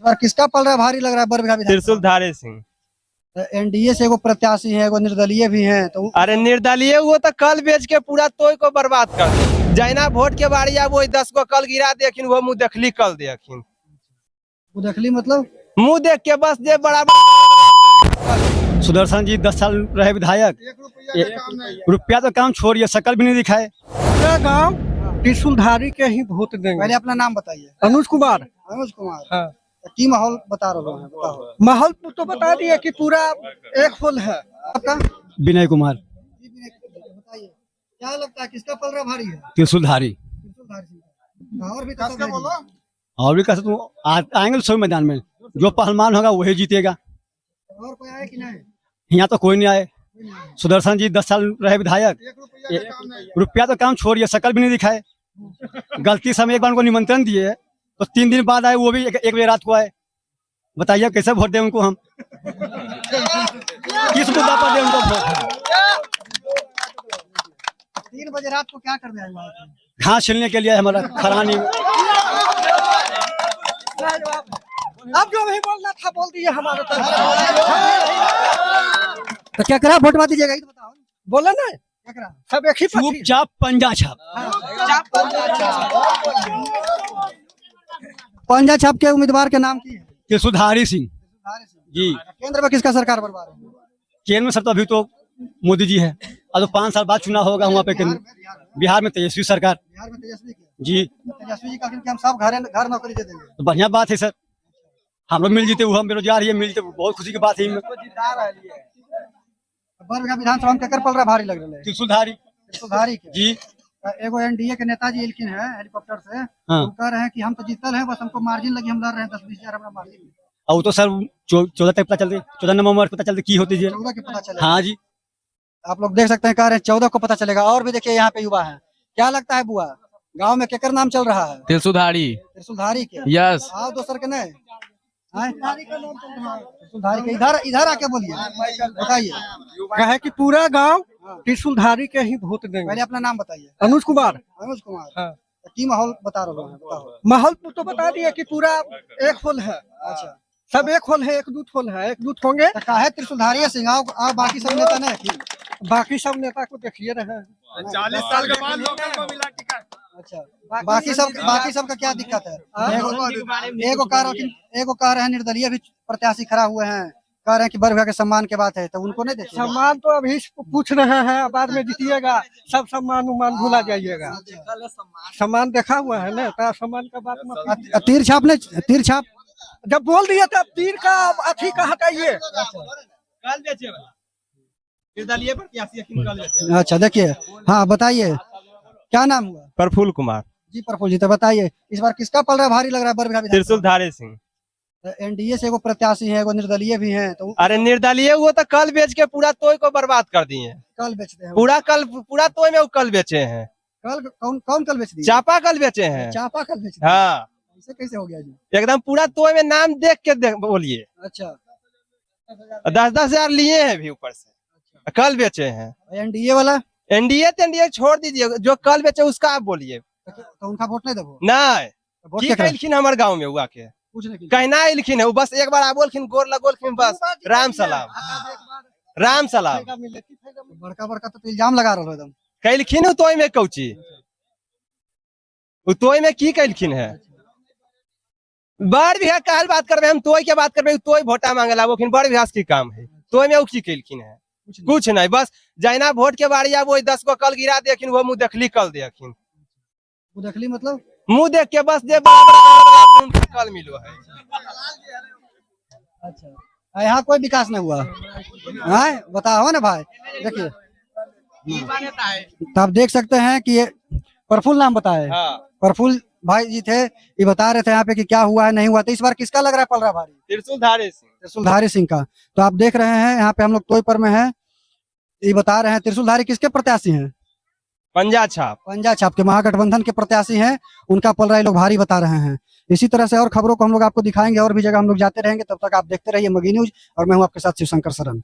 और किसका पल रहा भारी लग रहा है बरबीघा विधानसभा? त्रिशूलधारी सिंह। एनडीए से एगो प्रत्याशी है, एगो निर्दलीय भी है, तो अरे निर्दलीय वो तो कल बेच के पूरा तोय को बर्बाद कर दे। जैना वोट के बारी अब वो 10 को कल गिरा देखिन, वो मुंह देखली कल देखिन। मुदखली मतलब मुंह देख के बस दे बराबर। सुदर्शन जी 10 साल रहे विधायक, रुपया तो काम छोड़िए, शकल भी नहीं दिखाए। पूरा गांव त्रिशूलधारी के ही वोट देंगे। पहले अपना नाम बताइए। अनुज कुमार। अनुज कुमार। हाँ। की माहौल बता रहे हैं, बताओ। माहौल तो बता दिए कि पूरा एक फुल है। आपका विनय कुमार। बताइए क्या लगता है किसका पल रहा भारी है? त्रिशूलधारी। और भी तो सब है। और भी कैसे तुम आएंगे सभी मैदान में, जो पहलवान होगा वही जीतेगा। और कोई आए कि नहीं? यहाँ तो कोई नहीं आए। सुदर्शन जी 10 साल रहे विधायक, रुपया तो काम छोड़िए, शकल भी नहीं दिखाए। गलती से हम एक बार उनको निमंत्रण दिए तो 3 दिन बाद आए, वो भी एक बजे रात को आए। बताइए कैसे वोट दें उनको हम? किस मुद्दा पर दें उनको वोट? 3 बजे रात को क्या करने आए? घास छीलने के लिए हमारा खरानी। अब जो नहीं बोलना था बोल दिए हमारे तो क्या करा? वोट मत दीजिएगा, ये तो बताओ। बोला ना, क्या करा? सब एक ही चुपचाप पंजा छाप। पंजा छाप के उम्मीदवार के नाम की है? त्रिशूलधारी सिंह जी। केंद्र में किसका सरकार बर्बाद है? केंद्र में सब तो अभी तो मोदी जी है, अब तो 5 साल बाद चुनाव होगा वहाँ पे केंद्र। बिहार में तेजस्वी सरकार। बिहार में तेजस्वी की? जी। तेजस्वी जी का हम सब घर नौकरी दे देंगे। तो बढ़िया बात है सर, हम लोग मिल जीते, वो हम बेरोजगार है, मिल जीते, बहुत खुशी की बात है। बरबीघा विधानसभा में केकर पल रहा भारी लग रहा है? त्रिशूलधारी। त्रिशूलधारी के जी। एगो एनडीए के नेताजी इलकिन है हेलीकॉप्टर से। हाँ। वो कह रहे हैं कि हम तो जीतल हैं, बस हमको मार्जिन लगी, हम लड़ रहे हैं 10-20 हजार हमारा मार्जिन। और तो सर 14 तक पता चलते, 14 नवंबर पता चलते की होती है। 14 के पता चलेगा। हाँ जी। आप लोग देख सकते हैं, कह रहे हैं 14 को पता चलेगा। और भी देखिए यहाँ पे युवा है। क्या लगता है बुआ, गाँव में केकर नाम चल रहा है? त्रिशूलधारी। त्रिशूलधारी के? यस। हाँ, दोसर के नहीं। त्रिशूलधारी के इधर आके बोलिए, बताइए। कहे कि पूरा गांव त्रिशूलधारी के ही वोट देंगे। पहले अपना नाम बताइए। अनुज कुमार। अनुज कुमार। हाँ। की माहौल बता रहे हैं, बताओ। माहौल तो बता दिए कि पूरा एक फुल है। अच्छा, सब एक फुल है, एक दूध फुल है, एक दूध होंगे। तो काहे त्रिशूलधारी सिंह और बाकी सब नेता नहीं? बाकी सब नेता को देखिए रहे हैं। 40 साल के बाद लोकल को मिला टिकट। अच्छा, बाकी सब का क्या दिक्कत है? एगो कह रहे हैं निर्दलीय भी प्रत्याशी खड़ा हुए हैं, कह रहे हैं कि बरबीघा के सम्मान के बात है, तो उनको नहीं देखिए। सम्मान तो अभी पूछ रहे हैं, बाद में जीतिएगा सब सम्मान उमान भूला जाइएगा। सम्मान देखा हुआ है ना, तो सम्मान का बात मत। तीर छाप जब बोल दिया तब तीर का अथी का हटाइए। अच्छा, देखिए। हाँ, बताइए क्या नाम हुआ? प्रफुल्ल कुमार जी। प्रफुल्ल जी, तो बताइए इस बार किसका पल रहा भारी लग रहा है बरबीघा विधानसभा? त्रिशूलधारी सिंह। एनडीए से एगो प्रत्याशी है, एगो निर्दलीय भी है, तो अरे निर्दलीय वो तो कल बेच के पूरा तोय को बर्बाद कर दिए। कल बेचते हैं? पूरा तोय में वो कल बेचे हैं। कल कौन कल बेच दिया? चापा कल बेचे हैं। चापा कल बेच दिया? हाँ, ऐसे कैसे हो गया जी? एकदम पूरा तोय में नाम देख के बोलिए। अच्छा, 10-10 हजार लिए हैं भी ऊपर से, कल बेचे हैं। एनडीए वाला? एनडीए छोड़ दीजिए, जो कल बेचे उसका आप बोलिए। तो उनका वोट नहीं देबो? नहीं, वोट की केकरा? कहलखिन हमारे गाँव में हुआ के कहना इलखिन है, वो बस एक बार आप बोलखिन, गोर लगोलखिन, बस राम सलाम राम सलाम। बड़का तो इल्जाम लगा रहा एकदम। कहलखिन तोय में कौची, तोय में की कहलखिन है? बरबीघा कहल बात करबे, हम तोय के बात करबे, तोय वोटा मांगला वो बरबीघा की काम है। तोय में वो की कहलखिन है? कुछ नहीं, बस जैना वोट के बारी अब वो 10 को कल गिरा देखिन, वो मुंह देखली कल देखिन। देखली मतलब मुंह देख के बस दे बराबर कल मिलो है। अच्छा, यहाँ कोई विकास नहीं हुआ है, बताओ ना भाई। देखिए, तो आप देख सकते हैं कि ये प्रफुल्ल नाम बताए। हाँ। प्रफुल्ल भाई जी थे, ये बता रहे थे यहाँ पे कि क्या हुआ है नहीं हुआ। तो इस बार किसका लग रहा है पल रहा भारी? त्रिशूलधारी सिंह। त्रिशूलधारी सिंह का। तो आप देख रहे हैं यहाँ पे हम लोग तोयपर में है, ये बता रहे हैं त्रिशूलधारी किसके प्रत्याशी हैं? पंजा छाप के महागठबंधन के प्रत्याशी हैं, उनका पल रहा लोग भारी बता रहे हैं। इसी तरह से और खबरों को हम लोग आपको दिखाएंगे, और भी जगह हम लोग जाते रहेंगे। तब तक आप देखते रहिए मगी न्यूज, और मैं हूं आपके साथ शिवशंकर सरन।